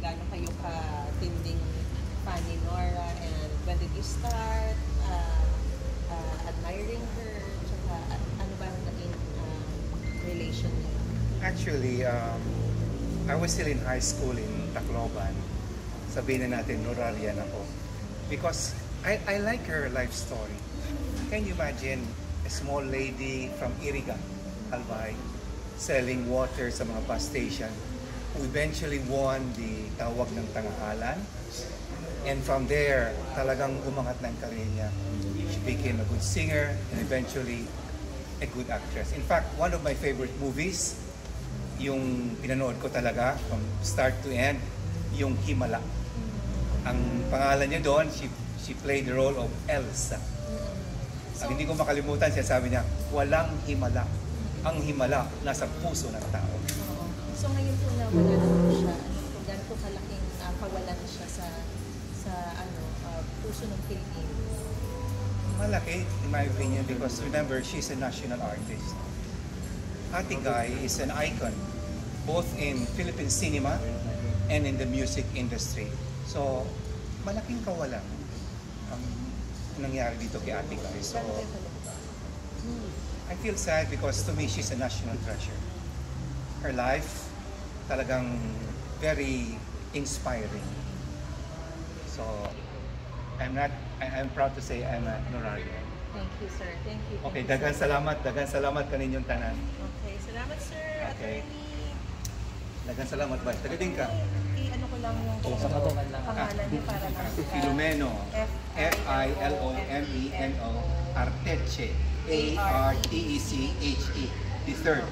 gaano kayo ka-tinding fan ni Nora, and when did you start admiring her? Tsaka ano ba ang naging relation niyo? Actually, I was still in high school in Tacloban. Sabihin na natin, Norarian ako. Because I like her life story. Can you imagine a small lady from Iriga, Albay, selling water sa mga bus station, who eventually won the Tawag ng Tanghalan. And from there, talagang umangat na ang career niya. She became a good singer and eventually a good actress. In fact, one of my favorite movies, yung pinanood ko talaga from start to end, yung Himala. Ang pangalan niya doon, she played the role of Elsa. Ang hindi ko makalimutan siya, sabi niya, walang himala. Ang himala nasa puso ng tao. So ngayon po na wala na po siya, kung gaano po kalaking kawalan siya sa puso ng Pilipinas? Malaki, in my opinion, because remember, she's a national artist. Ate Guy is an icon, both in Philippine cinema and in the music industry. So, malaking kawalan ang nangyari dito kay Ate Guy. So, I feel sad because to me, she's a national treasure. Her life, talagang very inspiring. So, I'm proud to say I'm a Norarian. Thank you, sir. Thank you. Okay, daghang salamat kaninyong tanan. Okay, salamat, sir. Okay. Attorney. Daghang salamat ba? Taga din ka? Ano ko lang yung pangalan niya para Filomeno. Filomeno. Arteche. Arteche. The third.